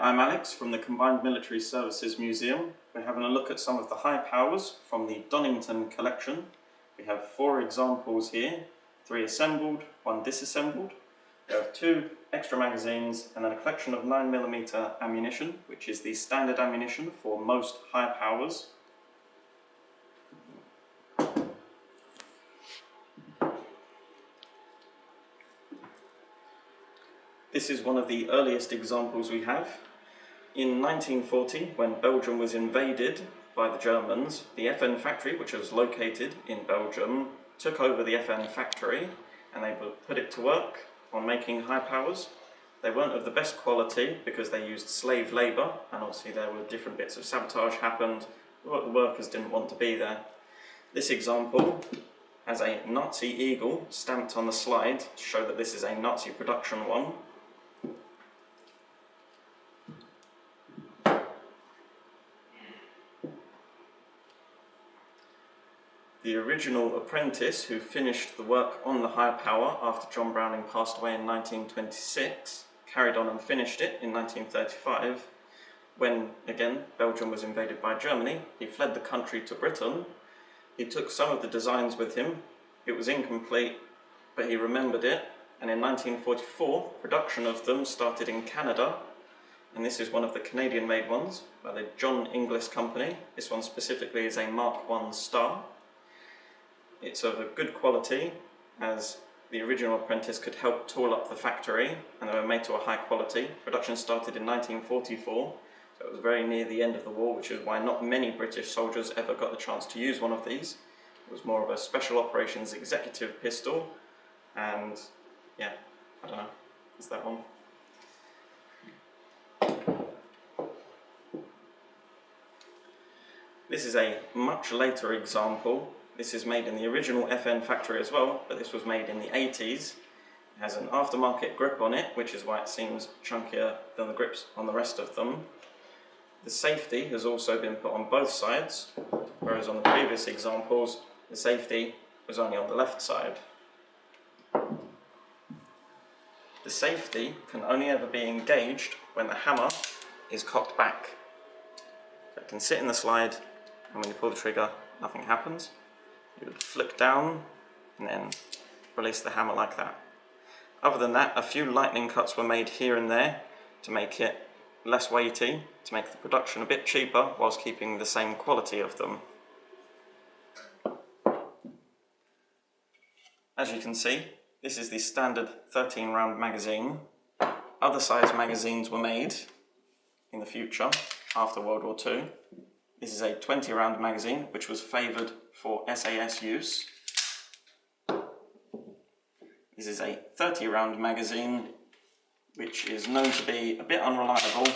I'm Alex from the Combined Military Services Museum. We're having a look at some of the high powers from the Donington collection. We have 4 examples here, 3 assembled, 1 disassembled. We have 2 extra magazines and then a collection of 9mm ammunition, which is the standard ammunition for most high powers. This is one of the earliest examples we have. In 1940, when Belgium was invaded by the Germans, the FN factory, which was located in Belgium, took over the FN factory and they put it to work on making high powers. They weren't of the best quality because they used slave labour, and obviously there were different bits of sabotage happened. The workers didn't want to be there. This example has a Nazi eagle stamped on the slide to show that this is a Nazi production one. The original apprentice who finished the work on the high power after John Browning passed away in 1926 carried on and finished it in 1935 when, again, Belgium was invaded by Germany. He fled the country to Britain. He took some of the designs with him. It was incomplete, but he remembered it, and in 1944 production of them started in Canada, and this is one of the Canadian-made ones by the John Inglis Company. This one specifically is a Mark I Star. It's of a good quality, as the original apprentice could help tool up the factory, and they were made to a high quality. Production started in 1944, so it was very near the end of the war, which is why not many British soldiers ever got the chance to use one of these. It was more of a special operations executive pistol, and yeah, I don't know, it's that one. This is a much later example. This is made in the original FN factory as well, but this was made in the 80s. It has an aftermarket grip on it, which is why it seems chunkier than the grips on the rest of them. The safety has also been put on both sides, whereas on the previous examples, the safety was only on the left side. The safety can only ever be engaged when the hammer is cocked back. It can sit in the slide, and when you pull the trigger, nothing happens. You would flick down and then release the hammer like that. Other than that, a few lightning cuts were made here and there to make it less weighty, to make the production a bit cheaper whilst keeping the same quality of them. As you can see, this is the standard 13-round magazine. Other size magazines were made in the future after World War II. This is a 20-round magazine, which was favoured for SAS use. This is a 30-round magazine, which is known to be a bit unreliable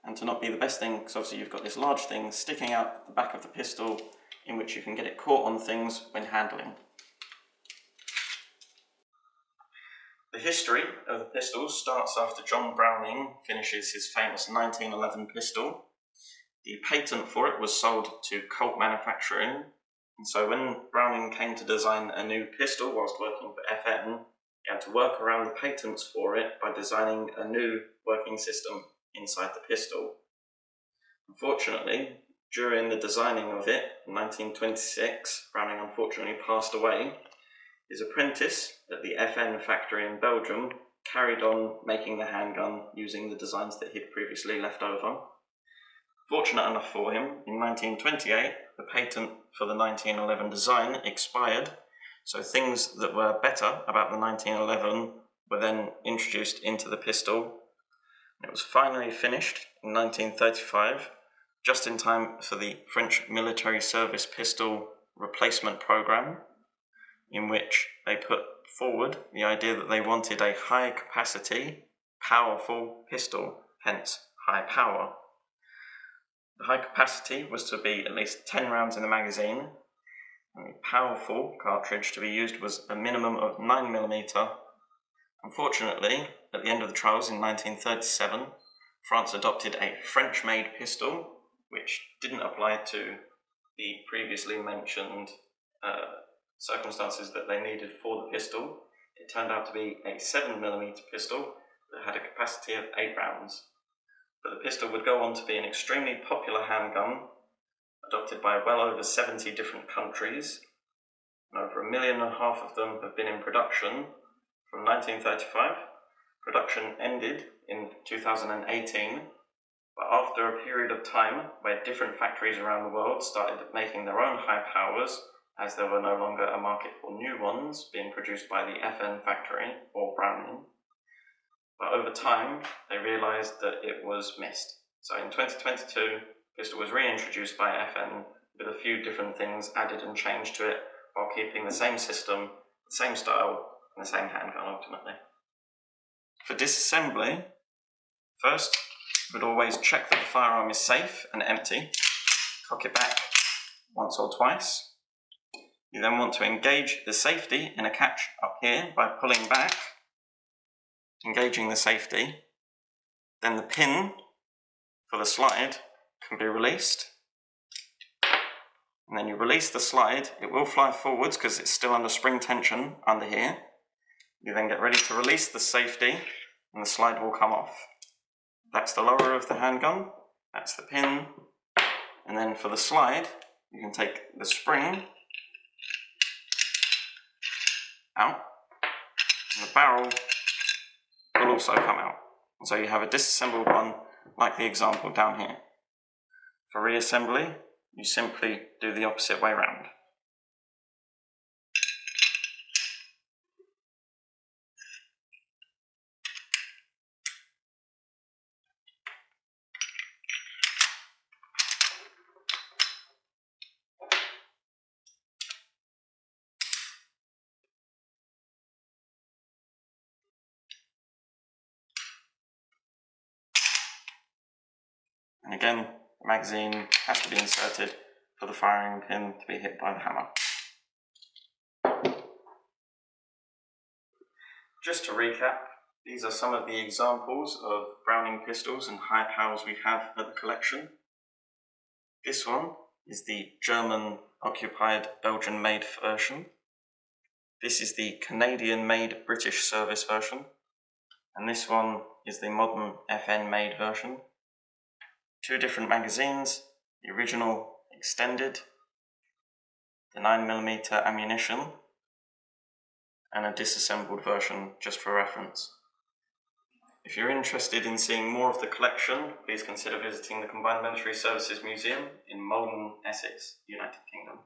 and to not be the best thing, because obviously you've got this large thing sticking out the back of the pistol in which you can get it caught on things when handling. The history of the pistol starts after John Browning finishes his famous 1911 pistol. The patent for it was sold to Colt Manufacturing, and so when Browning came to design a new pistol whilst working for FN, he had to work around the patents for it by designing a new working system inside the pistol. Unfortunately, during the designing of it, in 1926, Browning unfortunately passed away. His apprentice at the FN factory in Belgium carried on making the handgun using the designs that he'd previously left over. Fortunate enough for him, in 1928, the patent for the 1911 design expired, so things that were better about the 1911 were then introduced into the pistol. It was finally finished in 1935, just in time for the French military service pistol replacement program, in which they put forward the idea that they wanted a high capacity, powerful pistol, hence high power. The high capacity was to be at least 10 rounds in the magazine, and the powerful cartridge to be used was a minimum of 9mm. Unfortunately, at the end of the trials in 1937, France adopted a French-made pistol, which didn't apply to the previously mentioned circumstances that they needed for the pistol. It turned out to be a 7mm pistol that had a capacity of 8 rounds. But the pistol would go on to be an extremely popular handgun, adopted by well over 70 different countries, and over 1.5 million of them have been in production from 1935. Production ended in 2018, but after a period of time where different factories around the world started making their own high powers, as there were no longer a market for new ones being produced by the FN factory or Browning. But over time, they realised that it was missed. So in 2022, the pistol was reintroduced by FN with a few different things added and changed to it, while keeping the same system, the same style, and the same handgun ultimately. For disassembly, first, you would always check that the firearm is safe and empty. Cock it back once or twice. You then want to engage the safety in a catch up here by pulling back, engaging the safety. Then the pin for the slide can be released. And then you release the slide, it will fly forwards because it's still under spring tension under here. You then get ready to release the safety and the slide will come off. That's the lower of the handgun, that's the pin. And then for the slide, you can take the spring out, and the barrel will also come out. And so you have a disassembled one, like the example down here. For reassembly, you simply do the opposite way round. And again, the magazine has to be inserted for the firing pin to be hit by the hammer. Just to recap, these are some of the examples of Browning pistols and high powers we have at the collection. This one is the German-occupied Belgian-made version. This is the Canadian-made British service version. And this one is the modern FN-made version. Two different magazines, the original extended, the 9mm ammunition, and a disassembled version just for reference. If you're interested in seeing more of the collection, please consider visiting the Combined Military Services Museum in Maldon, Essex, United Kingdom.